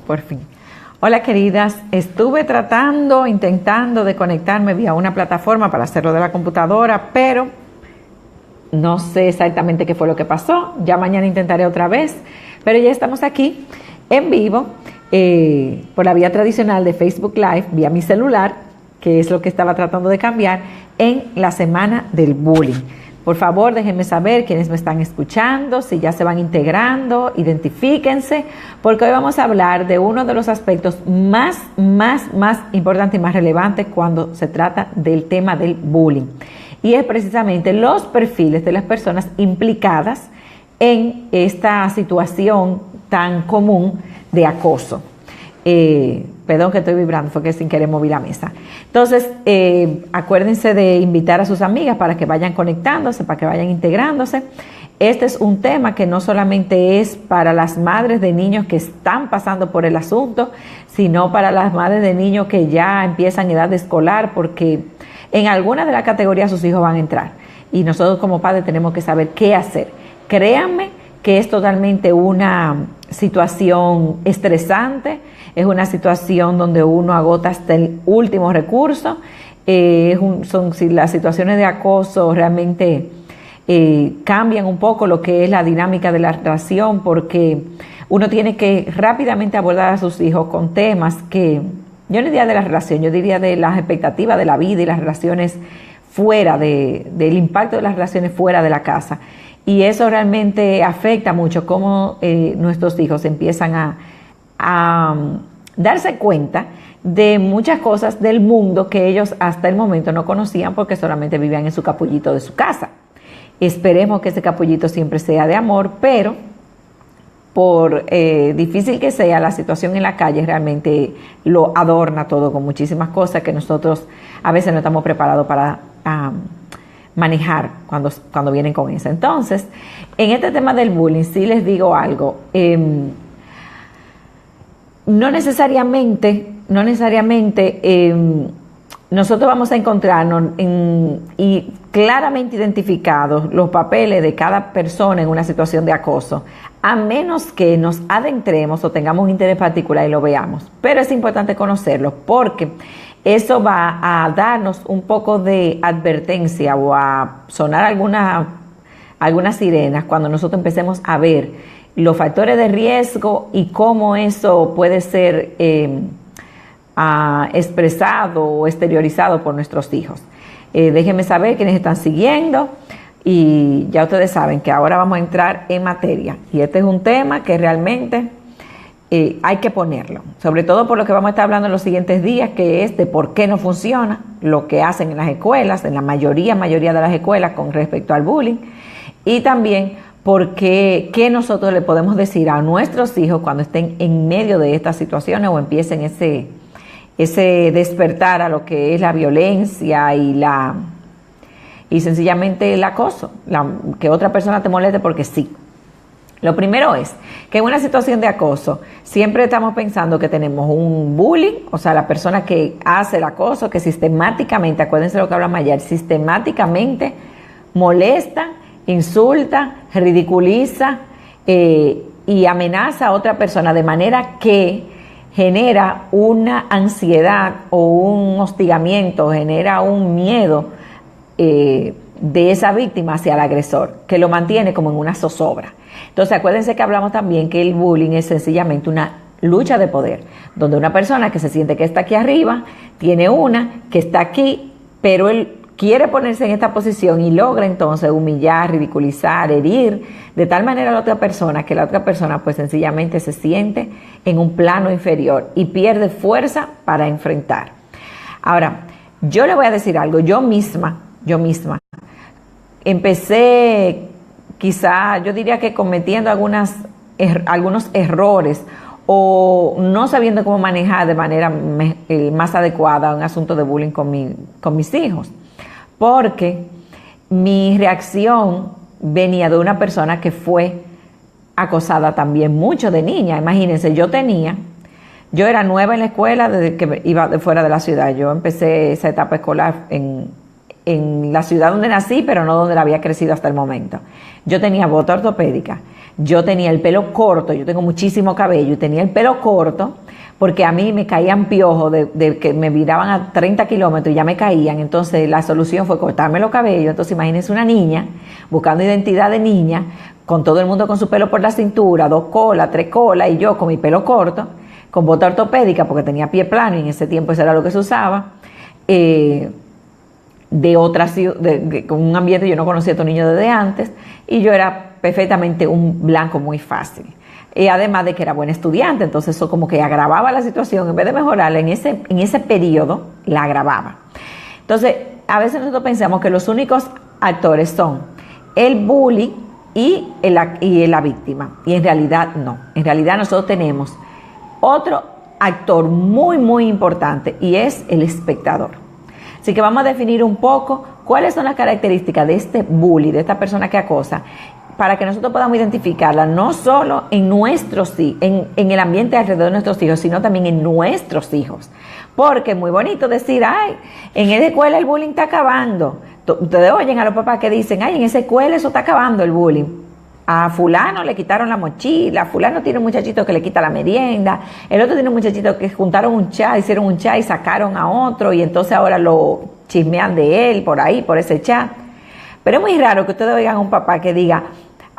Por fin. Hola queridas, estuve intentando de conectarme vía una plataforma para hacerlo de la computadora, pero no sé exactamente qué fue lo que pasó. Ya mañana intentaré otra vez, pero ya estamos aquí en vivo por la vía tradicional de Facebook Live, vía mi celular, que es lo que estaba tratando de cambiar en la semana del bullying. Por favor, déjenme saber quiénes me están escuchando, si ya se van integrando, identifíquense, porque hoy vamos a hablar de uno de los aspectos más importantes y más relevantes cuando se trata del tema del bullying. Y es precisamente los perfiles de las personas implicadas en esta situación tan común de acoso. Perdón que estoy vibrando, fue que sin querer moví la mesa. Entonces, acuérdense de invitar a sus amigas para que vayan conectándose, para que vayan integrándose. Este es un tema que no solamente es para las madres de niños que están pasando por el asunto, sino para las madres de niños que ya empiezan edad escolar, porque en alguna de las categorías sus hijos van a entrar. Y nosotros como padres tenemos que saber qué hacer. Créanme que es totalmente una situación estresante, es una situación donde uno agota hasta el último recurso. Si las situaciones de acoso realmente cambian un poco lo que es la dinámica de la relación, porque uno tiene que rápidamente abordar a sus hijos con temas que, yo no diría de la relación, yo diría de las expectativas de la vida y las relaciones fuera del impacto de las relaciones fuera de la casa. Y eso realmente afecta mucho cómo nuestros hijos empiezan a darse cuenta de muchas cosas del mundo que ellos hasta el momento no conocían porque solamente vivían en su capullito de su casa. Esperemos que ese capullito siempre sea de amor, pero por difícil que sea, la situación en la calle realmente lo adorna todo con muchísimas cosas que nosotros a veces no estamos preparados para manejar cuando vienen con eso. Entonces, en este tema del bullying, sí les digo algo. No necesariamente nosotros vamos a encontrarnos y claramente identificados los papeles de cada persona en una situación de acoso, a menos que nos adentremos o tengamos un interés particular y lo veamos. Pero es importante conocerlo porque eso va a darnos un poco de advertencia o a sonar algunas sirenas cuando nosotros empecemos a ver los factores de riesgo y cómo eso puede ser expresado o exteriorizado por nuestros hijos. Déjenme saber quiénes están siguiendo y ya ustedes saben que ahora vamos a entrar en materia. Y este es un tema que realmente hay que ponerlo, sobre todo por lo que vamos a estar hablando en los siguientes días, que es de por qué no funciona lo que hacen en las escuelas, en la mayoría de las escuelas con respecto al bullying, y también porque qué nosotros le podemos decir a nuestros hijos cuando estén en medio de estas situaciones o empiecen ese despertar a lo que es la violencia y sencillamente el acoso, que otra persona te moleste porque sí. Lo primero es que en una situación de acoso siempre estamos pensando que tenemos un bullying, o sea, la persona que hace el acoso, que sistemáticamente, acuérdense lo que habla Mayar, sistemáticamente molesta, insulta, ridiculiza y amenaza a otra persona de manera que genera una ansiedad o un hostigamiento, genera un miedo de esa víctima hacia el agresor, que lo mantiene como en una zozobra. Entonces acuérdense que hablamos también que el bullying es sencillamente una lucha de poder, donde una persona que se siente que está aquí arriba, tiene una que está aquí, pero él quiere ponerse en esta posición y logra entonces humillar, ridiculizar, herir de tal manera a la otra persona que la otra persona pues sencillamente se siente en un plano inferior y pierde fuerza para enfrentar. Ahora, yo le voy a decir algo, yo misma empecé quizá, yo diría que cometiendo algunos errores o no sabiendo cómo manejar de manera más adecuada un asunto de bullying con mis hijos. Porque mi reacción venía de una persona que fue acosada también mucho de niña. Imagínense, yo era nueva en la escuela desde que iba de fuera de la ciudad. Yo empecé esa etapa escolar en la ciudad donde nací, pero no donde la había crecido hasta el momento. Yo tenía bota ortopédica, yo tenía el pelo corto, yo tengo muchísimo cabello y tenía el pelo corto porque a mí me caían piojos de que me viraban a 30 kilómetros y ya me caían. Entonces la solución fue cortarme los cabellos. Entonces imagínense una niña buscando identidad de niña, con todo el mundo con su pelo por la cintura, 2 colas, 3 colas, y yo con mi pelo corto, con bota ortopédica porque tenía pie plano y en ese tiempo eso era lo que se usaba, con un ambiente, yo no conocía a estos niños desde antes y yo era perfectamente un blanco muy fácil. Y además de que era buena estudiante, entonces eso como que agravaba la situación, en vez de mejorarla en ese periodo, la agravaba. Entonces, a veces nosotros pensamos que los únicos actores son el bully y la víctima, y en realidad no. En realidad nosotros tenemos otro actor muy, muy importante y es el espectador. Así que vamos a definir un poco cuáles son las características de este bully, de esta persona que acosa, para que nosotros podamos identificarla no solo en el ambiente alrededor de nuestros hijos, sino también en nuestros hijos. Porque es muy bonito decir, ay, en esa escuela el bullying está acabando. Ustedes oyen a los papás que dicen, ay, en esa escuela eso está acabando el bullying. A fulano le quitaron la mochila, fulano tiene un muchachito que le quita la merienda, el otro tiene un muchachito que juntaron un chat, hicieron un chat y sacaron a otro y entonces ahora lo chismean de él por ahí, por ese chat. Pero es muy raro que ustedes oigan a un papá que diga,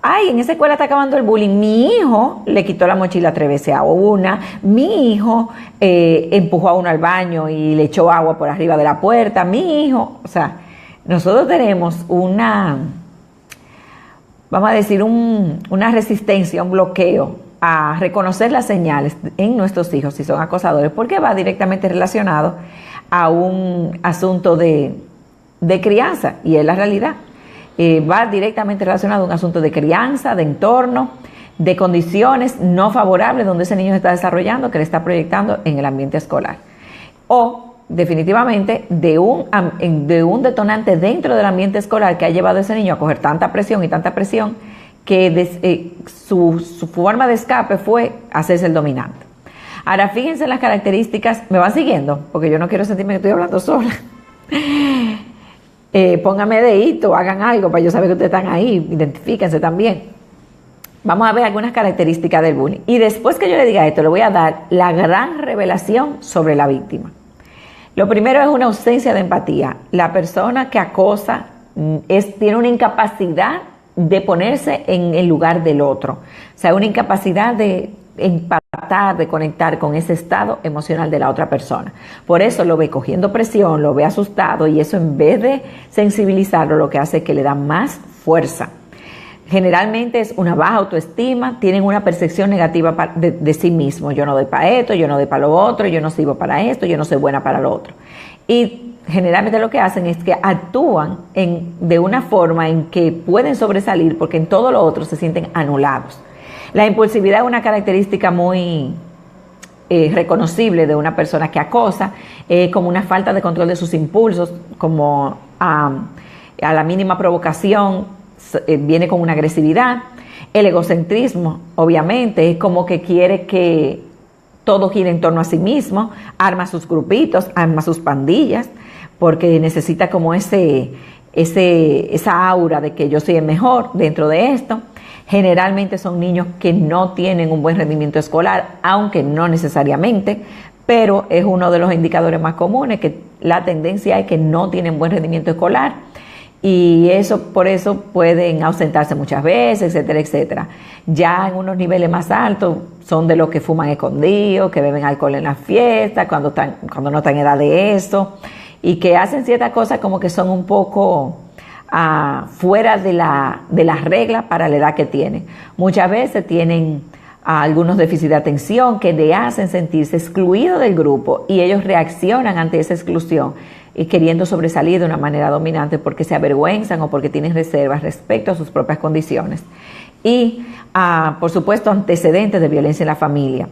ay, en esa escuela está acabando el bullying, mi hijo le quitó la mochila 3 veces a una, mi hijo empujó a uno al baño y le echó agua por arriba de la puerta, mi hijo, o sea, nosotros tenemos vamos a decir, una resistencia, un bloqueo a reconocer las señales en nuestros hijos si son acosadores, porque va directamente relacionado a un asunto de crianza, y es la realidad. Va directamente relacionado a un asunto de crianza, de entorno, de condiciones no favorables donde ese niño se está desarrollando, que le está proyectando en el ambiente escolar. O definitivamente de un detonante dentro del ambiente escolar que ha llevado a ese niño a coger tanta presión que su forma de escape fue hacerse el dominante. Ahora fíjense en las características, ¿me van siguiendo? Porque yo no quiero sentirme que estoy hablando sola. Pónganme dedito, hagan algo para yo saber que ustedes están ahí, identifíquense también. Vamos a ver algunas características del bullying. Y después que yo le diga esto, le voy a dar la gran revelación sobre la víctima. Lo primero es una ausencia de empatía. La persona que acosa tiene una incapacidad de ponerse en el lugar del otro. O sea, una incapacidad de empatar, de conectar con ese estado emocional de la otra persona. Por eso lo ve cogiendo presión, lo ve asustado, y eso, en vez de sensibilizarlo, lo que hace es que le da más fuerza. Generalmente es una baja autoestima, tienen una percepción negativa de sí mismo. Yo no doy para esto, yo no doy para lo otro, yo no sirvo para esto, yo no soy buena para lo otro. Y generalmente lo que hacen es que actúan de una forma en que pueden sobresalir, porque en todo lo otro se sienten anulados. La impulsividad es una característica muy reconocible de una persona que acosa, como una falta de control de sus impulsos, como a la mínima provocación viene con una agresividad. El egocentrismo, obviamente, es como que quiere que todo gire en torno a sí mismo, arma sus grupitos, arma sus pandillas, porque necesita como esa aura de que yo soy el mejor dentro de esto. Generalmente son niños que no tienen un buen rendimiento escolar, aunque no necesariamente, pero es uno de los indicadores más comunes, que la tendencia es que no tienen buen rendimiento escolar, y por eso pueden ausentarse muchas veces, etcétera, etcétera. Ya en unos niveles más altos son de los que fuman escondidos, que beben alcohol en las fiestas, cuando no están en edad de eso, y que hacen ciertas cosas como que son un poco fuera de las reglas para la edad que tienen. Muchas veces tienen algunos déficits de atención que le hacen sentirse excluidos del grupo, y ellos reaccionan ante esa exclusión y queriendo sobresalir de una manera dominante porque se avergüenzan o porque tienen reservas respecto a sus propias condiciones. Y, por supuesto, antecedentes de violencia en la familia.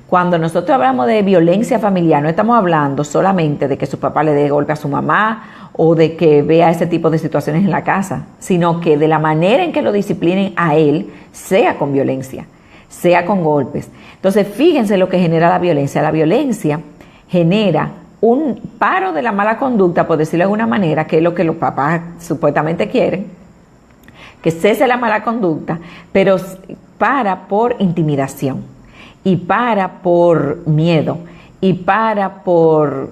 Cuando nosotros hablamos de violencia familiar, no estamos hablando solamente de que su papá le dé golpe a su mamá o de que vea ese tipo de situaciones en la casa, sino que de la manera en que lo disciplinen a él, sea con violencia, sea con golpes. Entonces, fíjense lo que genera la violencia. La violencia genera un paro de la mala conducta, por decirlo de alguna manera, que es lo que los papás supuestamente quieren, que cese la mala conducta, pero para por intimidación, y para por miedo, y para por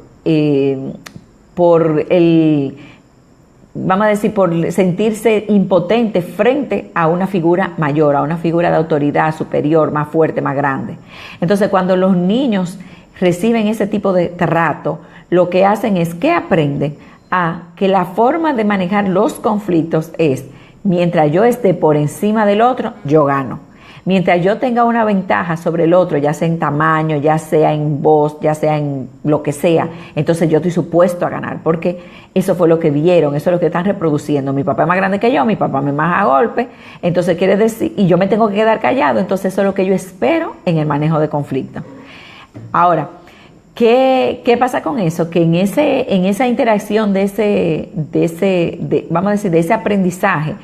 vamos a decir, por sentirse impotente frente a una figura mayor, a una figura de autoridad superior, más fuerte, más grande. Entonces, cuando los niños reciben ese tipo de trato, lo que hacen es que aprenden a que la forma de manejar los conflictos es, mientras yo esté por encima del otro, yo gano. Mientras yo tenga una ventaja sobre el otro, ya sea en tamaño, ya sea en voz, ya sea en lo que sea, entonces yo estoy supuesto a ganar, porque eso fue lo que vieron, eso es lo que están reproduciendo. Mi papá es más grande que yo, mi papá me más a golpe, entonces quiere decir, y yo me tengo que quedar callado, entonces eso es lo que yo espero en el manejo de conflicto. Ahora, ¿qué pasa con eso? Que en esa interacción de ese aprendizaje,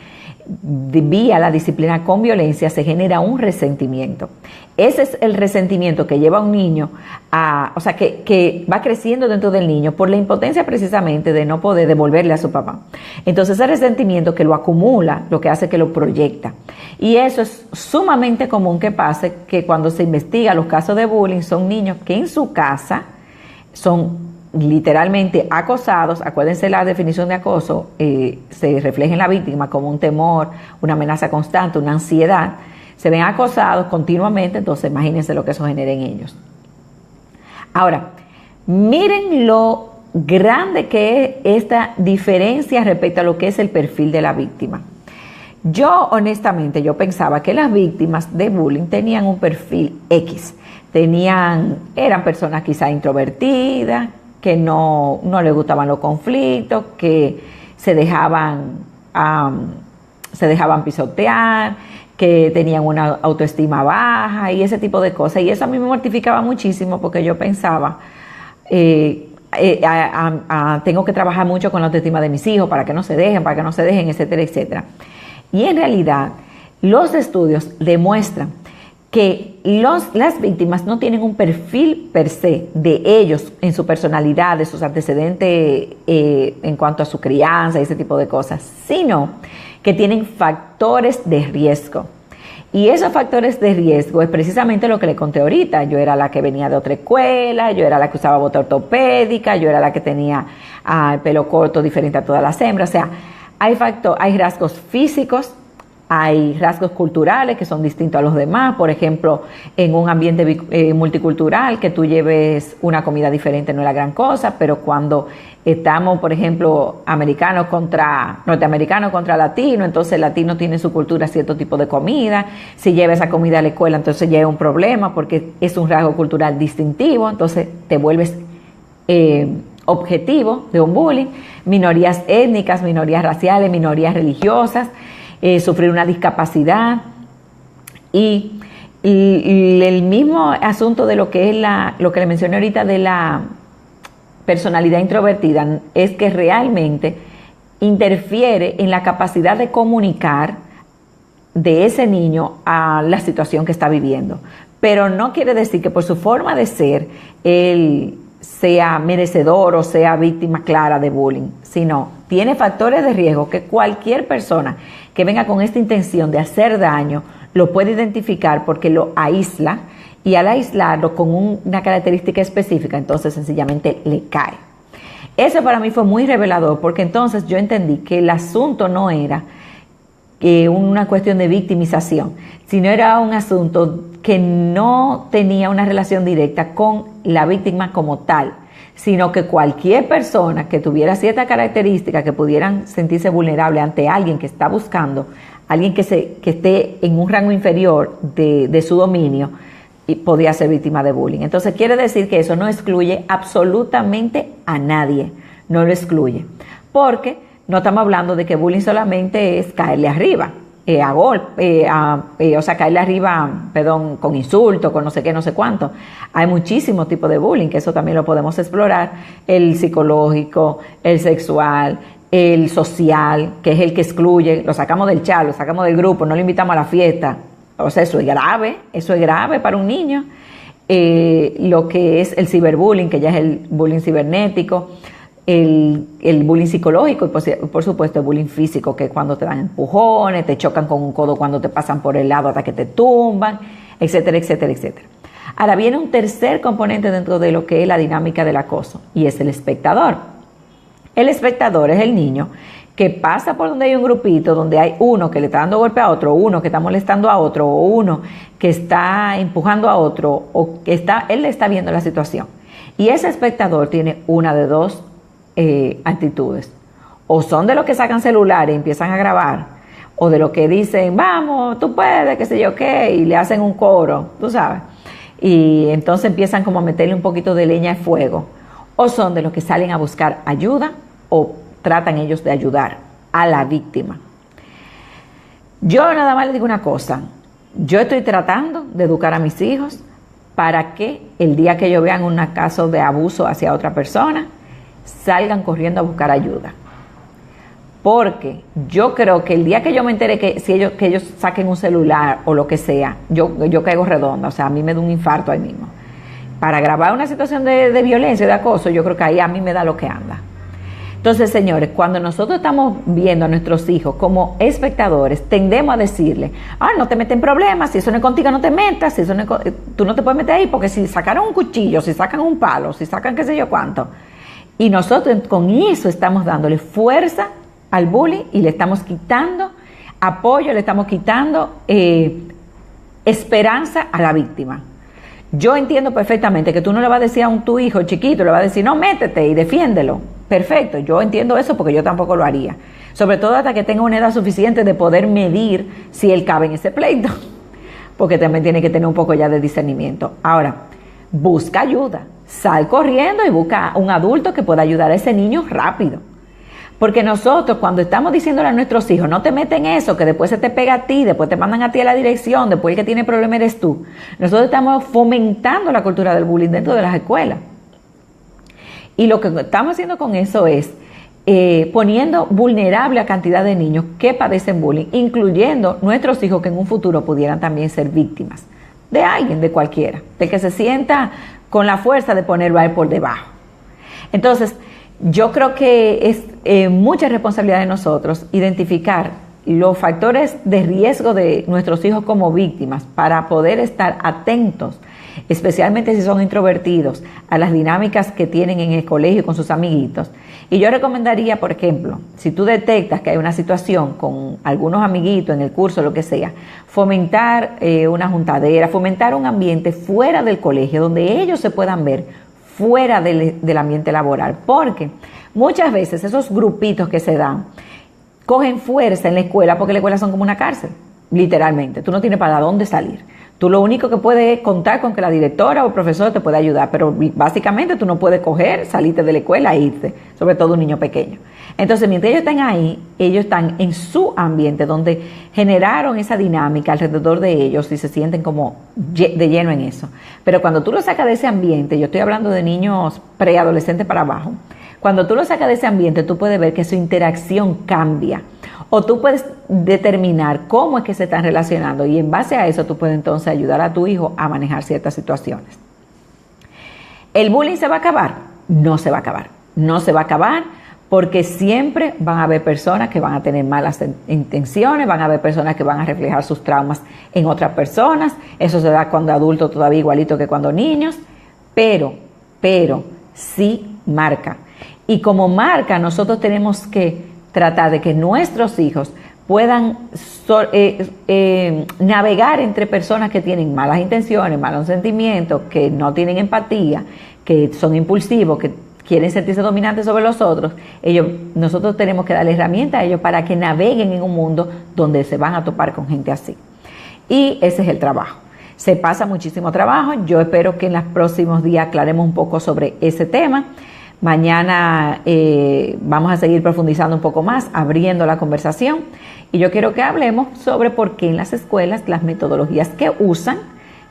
vía la disciplina con violencia, se genera un resentimiento. Ese es el resentimiento que lleva a un niño que va creciendo dentro del niño por la impotencia precisamente de no poder devolverle a su papá. Entonces ese resentimiento que lo acumula, lo que hace que lo proyecta. Y eso es sumamente común que pase, que cuando se investiga los casos de bullying son niños que en su casa son literalmente acosados. Acuérdense, la definición de acoso se refleja en la víctima como un temor, una amenaza constante, una ansiedad. Se ven acosados continuamente, entonces imagínense lo que eso genera en ellos. Ahora, miren lo grande que es esta diferencia respecto a lo que es el perfil de la víctima. Yo honestamente, yo pensaba que las víctimas de bullying tenían un perfil X. Eran personas quizá introvertidas, que no les gustaban los conflictos, que se dejaban pisotear, que tenían una autoestima baja y ese tipo de cosas. Y eso a mí me mortificaba muchísimo, porque yo pensaba, tengo que trabajar mucho con la autoestima de mis hijos para que no se dejen, etcétera, etcétera. Y en realidad, los estudios demuestran que las víctimas no tienen un perfil per se de ellos en su personalidad, de sus antecedentes en cuanto a su crianza y ese tipo de cosas, sino que tienen factores de riesgo. Y esos factores de riesgo es precisamente lo que le conté ahorita. Yo era la que venía de otra escuela, yo era la que usaba bota ortopédica, yo era la que tenía el pelo corto diferente a todas las hembras. O sea, hay rasgos físicos, hay rasgos culturales que son distintos a los demás. Por ejemplo, en un ambiente multicultural, que tú lleves una comida diferente no es la gran cosa, pero cuando estamos, por ejemplo, norteamericanos contra latinos, entonces el latino tiene en su cultura cierto tipo de comida. Si lleva esa comida a la escuela, entonces ya es un problema, porque es un rasgo cultural distintivo, entonces te vuelves objetivo de un bullying. Minorías étnicas, minorías raciales, minorías religiosas, sufrir una discapacidad, y el mismo asunto de lo que es lo que le mencioné ahorita de la personalidad introvertida, es que realmente interfiere en la capacidad de comunicar de ese niño a la situación que está viviendo. Pero no quiere decir que por su forma de ser él sea merecedor o sea víctima clara de bullying, sino tiene factores de riesgo que cualquier persona que venga con esta intención de hacer daño lo puede identificar, porque lo aísla, y al aislarlo con una característica específica, entonces sencillamente le cae. Eso para mí fue muy revelador, porque entonces yo entendí que el asunto no era una cuestión de victimización, sino era un asunto que no tenía una relación directa con la víctima como tal, sino que cualquier persona que tuviera cierta característica, que pudieran sentirse vulnerable ante alguien que está buscando, alguien que esté en un rango inferior de su dominio, y podía ser víctima de bullying. Entonces quiere decir que eso no excluye absolutamente a nadie, no lo excluye, porque no estamos hablando de que bullying solamente es caerle arriba, a golpe, caerle arriba, con insulto, con no sé qué, no sé cuánto. Hay muchísimos tipos de bullying, que eso también lo podemos explorar: el psicológico, el sexual, el social, que es el que excluye, lo sacamos del chat, lo sacamos del grupo, no lo invitamos a la fiesta. O sea, eso es grave para un niño. Lo que es el ciberbullying, que ya es el bullying cibernético. el bullying psicológico y por supuesto el bullying físico, que es cuando te dan empujones, te chocan con un codo cuando te pasan por el lado hasta que te tumban, etcétera, etcétera, etcétera. Ahora viene un tercer componente dentro de lo que es la dinámica del acoso, y es el espectador. El espectador es el niño que pasa por donde hay un grupito, donde hay uno que le está dando golpe a otro, uno que está molestando a otro, o uno que está empujando a otro, o que él le está viendo la situación. Y ese espectador tiene una de dos actitudes. O son de los que sacan celulares y empiezan a grabar, o de los que dicen, vamos, tú puedes, qué sé yo qué, y le hacen un coro, tú sabes. Y entonces empiezan como a meterle un poquito de leña al fuego. O son de los que salen a buscar ayuda o tratan ellos de ayudar a la víctima. Yo nada más les digo una cosa. Yo estoy tratando de educar a mis hijos para que el día que ellos vean un caso de abuso hacia otra persona, salgan corriendo a buscar ayuda. Porque yo creo que el día que yo me entere que ellos saquen un celular o lo que sea, yo caigo redonda, o sea, a mí me da un infarto ahí mismo. Para grabar una situación de violencia, de acoso, yo creo que ahí a mí me da lo que anda. Entonces, señores, cuando nosotros estamos viendo a nuestros hijos como espectadores, tendemos a decirle, no te metes en problemas, si eso no es contigo no te metas, tú no te puedes meter ahí, porque si sacaron un cuchillo, si sacan un palo, si sacan qué sé yo cuánto. Y nosotros con eso estamos dándole fuerza al bullying y le estamos quitando apoyo, le estamos quitando esperanza a la víctima. Yo entiendo perfectamente que tú no le vas a decir a tu hijo chiquito, le vas a decir, no, métete y defiéndelo. Perfecto, yo entiendo eso porque yo tampoco lo haría. Sobre todo hasta que tenga una edad suficiente de poder medir si él cabe en ese pleito. Porque también tiene que tener un poco ya de discernimiento. Ahora, busca ayuda. Sal corriendo y busca un adulto que pueda ayudar a ese niño rápido. Porque nosotros cuando estamos diciéndole a nuestros hijos, no te meten en eso, que después se te pega a ti, después te mandan a ti a la dirección, después el que tiene problema eres tú. Nosotros estamos fomentando la cultura del bullying dentro de las escuelas. Y lo que estamos haciendo con eso es poniendo vulnerable a cantidad de niños que padecen bullying, incluyendo nuestros hijos que en un futuro pudieran también ser víctimas de alguien, de cualquiera, de que se sienta con la fuerza de ponerlo a él por debajo. Entonces, yo creo que es mucha responsabilidad de nosotros identificar los factores de riesgo de nuestros hijos como víctimas para poder estar atentos, especialmente si son introvertidos, a las dinámicas que tienen en el colegio con sus amiguitos. Y yo recomendaría, por ejemplo, si tú detectas que hay una situación con algunos amiguitos en el curso, lo que sea, fomentar una juntadera, fomentar un ambiente fuera del colegio donde ellos se puedan ver fuera del ambiente laboral, porque muchas veces esos grupitos que se dan cogen fuerza en la escuela porque las escuelas son como una cárcel, literalmente. Tú no tienes para dónde salir. Tú lo único que puedes es contar con que la directora o el profesor te puede ayudar, pero básicamente tú no puedes coger, salirte de la escuela e irte, sobre todo un niño pequeño. Entonces, mientras ellos están ahí, ellos están en su ambiente donde generaron esa dinámica alrededor de ellos y se sienten como de lleno en eso. Pero cuando tú lo sacas de ese ambiente, yo estoy hablando de niños preadolescentes para abajo, cuando tú lo sacas de ese ambiente, tú puedes ver que su interacción cambia. O tú puedes determinar cómo es que se están relacionando y en base a eso tú puedes entonces ayudar a tu hijo a manejar ciertas situaciones. ¿El bullying se va a acabar? No se va a acabar. No se va a acabar porque siempre van a haber personas que van a tener malas intenciones, van a haber personas que van a reflejar sus traumas en otras personas. Eso se da cuando adultos todavía igualito que cuando niños, pero sí marca. Y como marca nosotros tenemos que tratar de que nuestros hijos puedan navegar entre personas que tienen malas intenciones, malos sentimientos, que no tienen empatía, que son impulsivos, que quieren sentirse dominantes sobre los otros. Nosotros tenemos que darle herramientas a ellos para que naveguen en un mundo donde se van a topar con gente así. Y ese es el trabajo. Se pasa muchísimo trabajo. Yo espero que en los próximos días aclaremos un poco sobre ese tema. Mañana vamos a seguir profundizando un poco más, abriendo la conversación. Y yo quiero que hablemos sobre por qué en las escuelas las metodologías que usan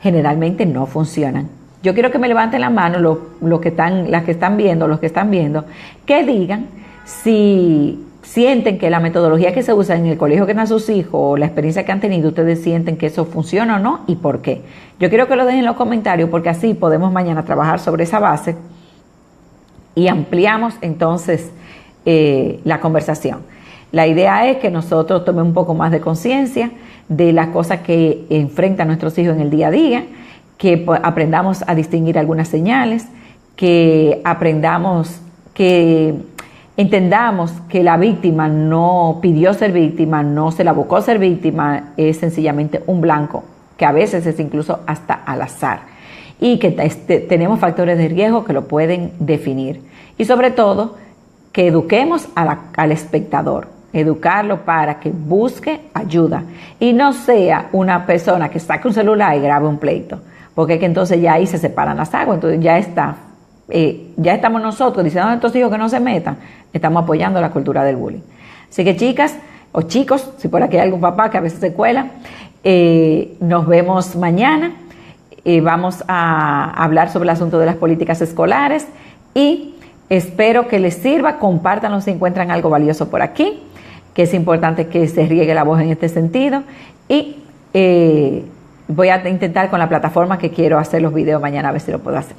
generalmente no funcionan. Yo quiero que me levanten la mano los que están viendo, que digan si sienten que la metodología que se usa en el colegio que están sus hijos o la experiencia que han tenido, ustedes sienten que eso funciona o no y por qué. Yo quiero que lo dejen en los comentarios porque así podemos mañana trabajar sobre esa base y ampliamos entonces la conversación. La idea es que nosotros tomemos un poco más de conciencia de las cosas que enfrentan nuestros hijos en el día a día, que aprendamos a distinguir algunas señales, que aprendamos, que entendamos que la víctima no pidió ser víctima, no se la buscó ser víctima, es sencillamente un blanco, que a veces es incluso hasta al azar, y que tenemos factores de riesgo que lo pueden definir. Y sobre todo, que eduquemos al espectador, educarlo para que busque ayuda y no sea una persona que saque un celular y grabe un pleito, porque es que entonces ya ahí se separan las aguas, entonces ya estamos nosotros diciendo a nuestros hijos que no se metan, estamos apoyando la cultura del bullying. Así que chicas o chicos, si por aquí hay algún papá que a veces se cuela, nos vemos mañana. Vamos a hablar sobre el asunto de las políticas escolares y espero que les sirva. Compártanlo si encuentran algo valioso por aquí, que es importante que se riegue la voz en este sentido. Y voy a intentar con la plataforma que quiero hacer los videos mañana, a ver si lo puedo hacer.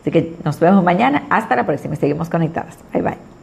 Así que nos vemos mañana. Hasta la próxima. Seguimos conectadas. Bye, bye.